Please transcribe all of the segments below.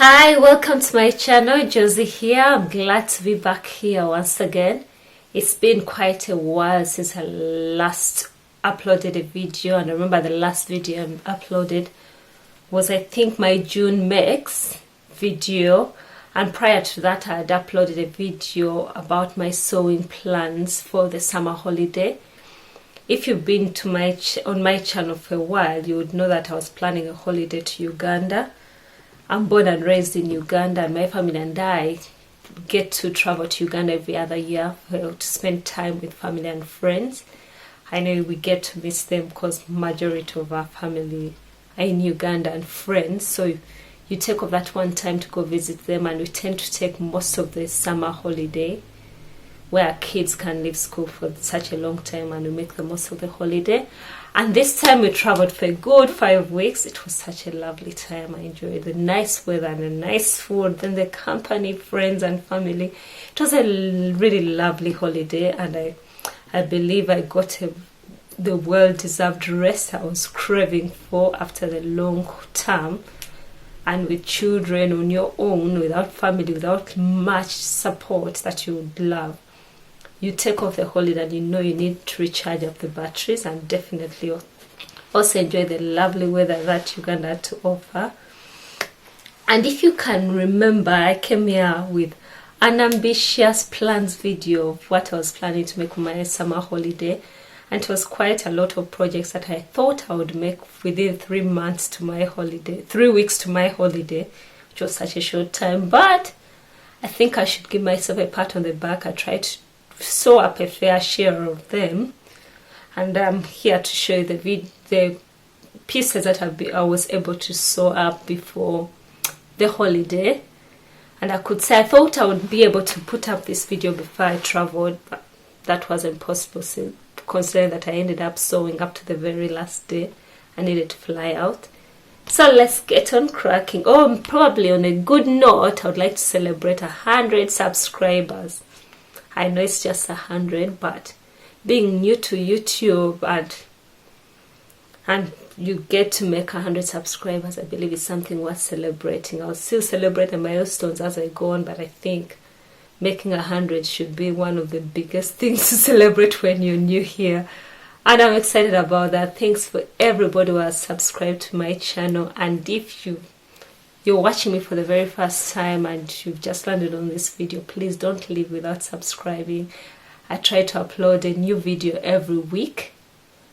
Hi, welcome to my channel. Josie here. I'm glad to be back here once again. It's been quite a while since I last uploaded a video, and I remember the last video I uploaded was, I think, my June mix video, and prior to that I had uploaded a video about my sewing plans for the summer holiday. If you've been to on my channel for a while, you would know that I was planning a holiday to Uganda. I'm born and raised in Uganda, and my family and I get to travel to Uganda every other year to spend time with family and friends. I know we get to miss them because majority of our family are in Uganda and friends, so you take off that one time to go visit them, and we tend to take most of the summer holiday where our kids can leave school for such a long time, and we make the most of the holiday. And this time we traveled for a good 5 weeks. It was such a lovely time. I enjoyed the nice weather and the nice food, then the company, friends and family. It was a really lovely holiday, and I believe I got the well-deserved rest I was craving for after the long term. And with children on your own, without family, without much support that you would love, you take off the holiday and you know you need to recharge up the batteries, and definitely also enjoy the lovely weather that Uganda had to offer. And if you can remember, I came here with an ambitious plans video of what I was planning to make for my summer holiday, and it was quite a lot of projects that I thought I would make within 3 months to my holiday, 3 weeks to my holiday, which was such a short time. But I think I should give myself a pat on the back. I tried to sew up a fair share of them, and I'm here to show you the pieces that I was able to sew up before the holiday. And I could say I thought I would be able to put up this video before I traveled, but that wasn't possible, considering that I ended up sewing up to the very last day. I needed to fly out. So let's get on cracking. Oh, probably on a good note, I would like to celebrate 100 subscribers. I know it's just 100, but being new to YouTube and you get to make 100 subscribers, I believe it's something worth celebrating. I'll still celebrate the milestones as I go on, but I think making 100 should be one of the biggest things to celebrate when you're new here. And I'm excited about that. Thanks for everybody who has subscribed to my channel. And if you're watching me for the very first time and you've just landed on this video, please don't leave without subscribing. I try to upload a new video every week,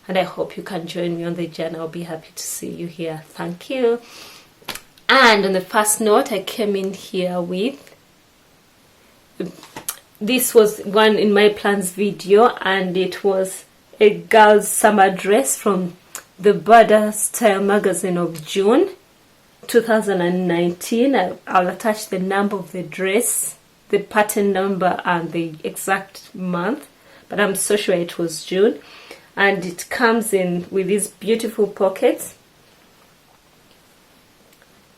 and I hope you can join me on the journey. I'll be happy to see you here. Thank you. And on the first note, I came in here with, this was one in my plans video, and it was a girl's summer dress from the Border Style magazine of June 2019. I'll attach the number of the dress, the pattern number, and the exact month, but I'm so sure it was June. And it comes in with these beautiful pockets.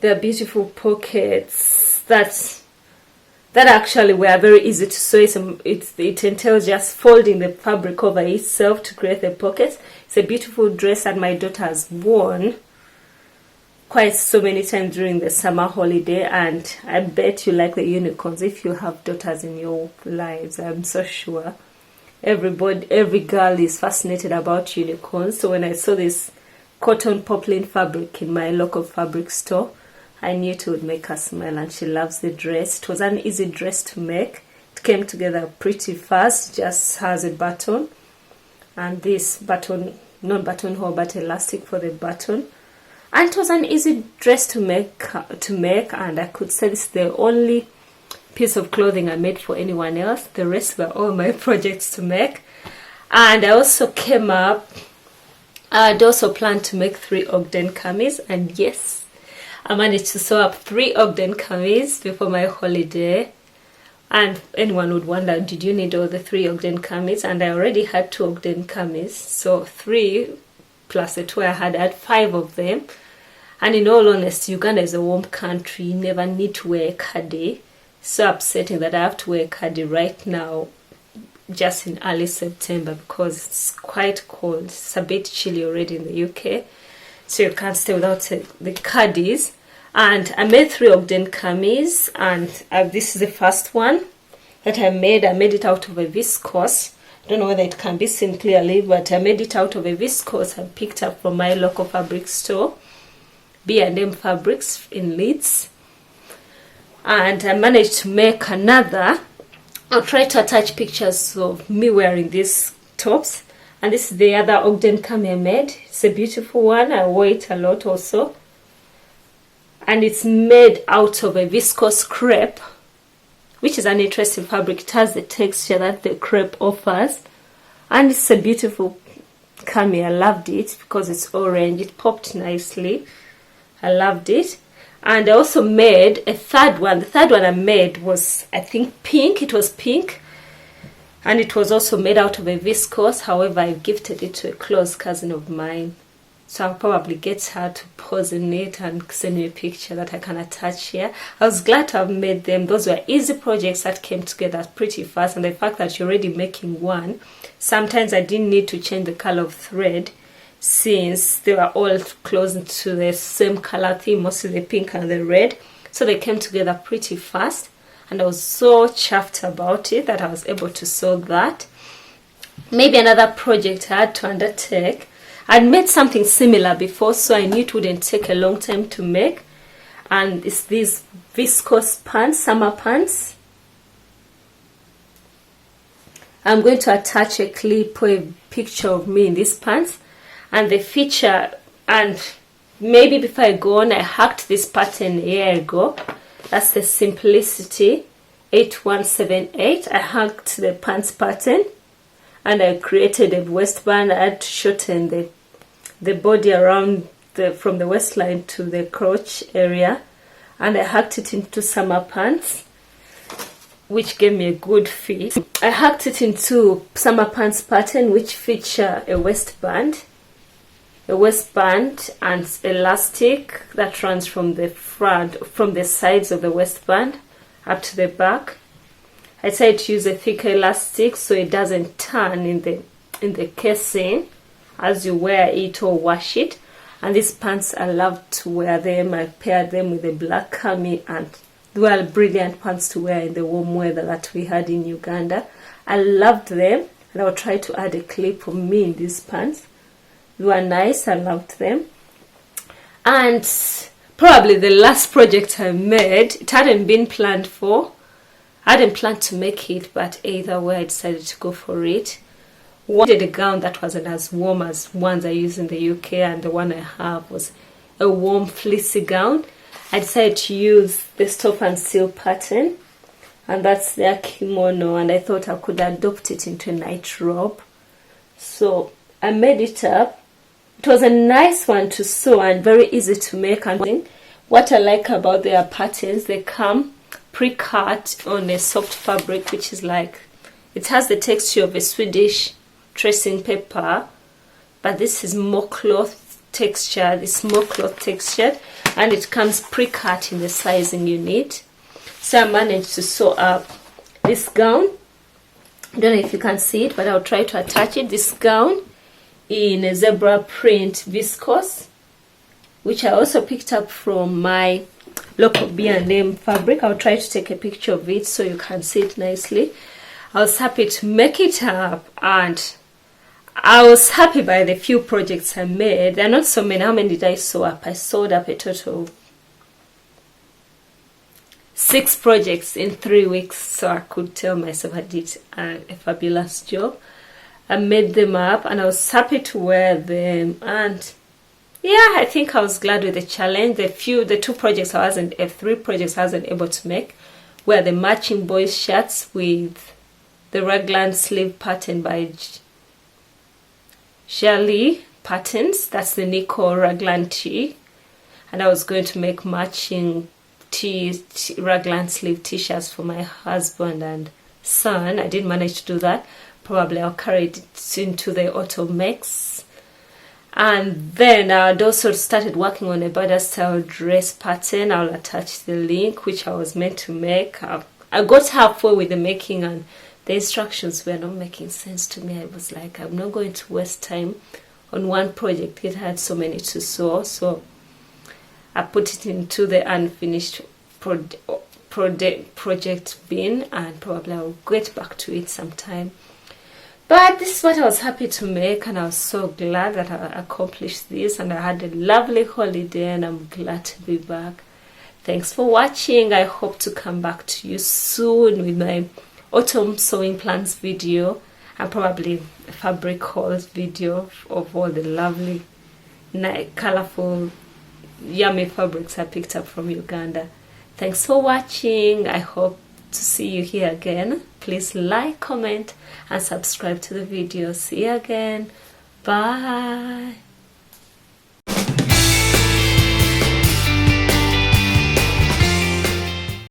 They're beautiful pockets that actually were very easy to sew. It entails just folding the fabric over itself to create the pockets. It's a beautiful dress that my daughter has worn quite so many times during the summer holiday, and I bet you like the unicorns if you have daughters in your lives. I'm so sure every girl is fascinated about unicorns. So when I saw this cotton poplin fabric in my local fabric store, I knew it would make her smile, and she loves the dress. It was an easy dress to make. It came together pretty fast, just has a button, and this button, not buttonhole but elastic for the button. And it was an easy dress to make, and I could say this is the only piece of clothing I made for anyone else. The rest were all my projects to make. And I also I'd also planned to make 3 Ogden kameez, and yes, I managed to sew up 3 Ogden kameez before my holiday. And anyone would wonder, did you need all the 3 Ogden kameez? And I already had 2 Ogden kameez, so 3 plus the 2 I had 5 of them. And in all honesty, Uganda is a warm country. You never need to wear a kaddi. So upsetting that I have to wear a kaddi right now, just in early September, because it's quite cold. It's a bit chilly already in the UK, so you can't stay without the kaddis. And I made 3 Ogden camis, and this is the first one that I made. I made it out of a viscose. I don't know whether it can be seen clearly, but I made it out of a viscose I picked up from my local fabric store, B&M Fabrics in Leeds. And I managed to make another. I'll try to attach pictures of me wearing these tops. And this is the other Ogden cami I made. It's a beautiful one. I wore it a lot also. And it's made out of a viscose crepe, which is an interesting fabric. It has the texture that the crepe offers. And it's a beautiful cami. I loved it because it's orange. It popped nicely. I loved it. And I also made a third one. The third one I made was, I think, pink. It was pink. And it was also made out of a viscose. However, I gifted it to a close cousin of mine. So I'll probably get her to pose in it and send me a picture that I can attach here. I was glad to have made them. Those were easy projects that came together pretty fast. And the fact that you're already making one, sometimes I didn't need to change the color of thread since they were all close to the same color theme, mostly the pink and the red. So they came together pretty fast. And I was so chuffed about it that I was able to sew that. Maybe another project I had to undertake. I'd made something similar before, so I knew it wouldn't take a long time to make. And it's these viscose pants, summer pants. I'm going to attach a clip or a picture of me in these pants. And the feature, and maybe before I go on, I hacked this pattern a year ago. That's the Simplicity 8178. I hacked the pants pattern. And I created a waistband. I had to shorten the body around from the waistline to the crotch area. And I hacked it into summer pants, which gave me a good fit. I hacked it into summer pants pattern, which feature a waistband and elastic that runs from the front, from the sides of the waistband up to the back. I tried to use a thicker elastic so it doesn't turn in the casing as you wear it or wash it. And these pants, I love to wear them. I paired them with a black cami, and they were brilliant pants to wear in the warm weather that we had in Uganda. I loved them, and I'll try to add a clip of me in these pants. They were nice. I loved them. And probably the last project I made, it hadn't been planned for. I hadn't planned to make it, but either way I decided to go for it. One did a gown that wasn't as warm as ones I use in the UK, and the one I have was a warm fleecy gown. I decided to use the Stoff and Stil pattern, and that's their kimono, and I thought I could adopt it into a night robe. So I made it up. It was a nice one to sew and very easy to make. And what I like about their patterns, they come pre-cut on a soft fabric, which is like, it has the texture of a Swedish tracing paper, but this is more cloth texture. This more cloth textured, and it comes pre-cut in the sizing you need. So I managed to sew up this gown. I don't know if you can see it, but I'll try to attach it. This gown in a zebra print viscose, which I also picked up from my local B&M fabric. I'll try to take a picture of it so you can see it nicely. I was happy to make it up, and I was happy by the few projects I made. There are not so many. How many did I sew up? I sewed up a total of 6 projects in 3 weeks, so I could tell myself I did a fabulous job. I made them up, and I was happy to wear them, and yeah, I think I was glad with the challenge. The 3 projects I wasn't able to make were the matching boys shirts with the raglan sleeve pattern by Shirley Patterns. That's the Nico raglan tee, and I was going to make matching raglan sleeve t-shirts for my husband and son. I didn't manage to do that. Probably I'll carry it into the autumn mix. And then I'd also started working on a border style dress pattern. I'll attach the link, which I was meant to make. I got halfway with the making, and the instructions were not making sense to me. I was like, I'm not going to waste time on one project. It had so many to sew. So I put it into the unfinished project bin, and probably I'll get back to it sometime. But this is what I was happy to make, and I was so glad that I accomplished this, and I had a lovely holiday, and I'm glad to be back. Thanks for watching. I hope to come back to you soon with my autumn sewing plans video, and probably a fabric hauls video of all the lovely, colorful, yummy fabrics I picked up from Uganda. Thanks for watching. I hope to see you here again. Please like, comment, and subscribe to the video. See you again. Bye.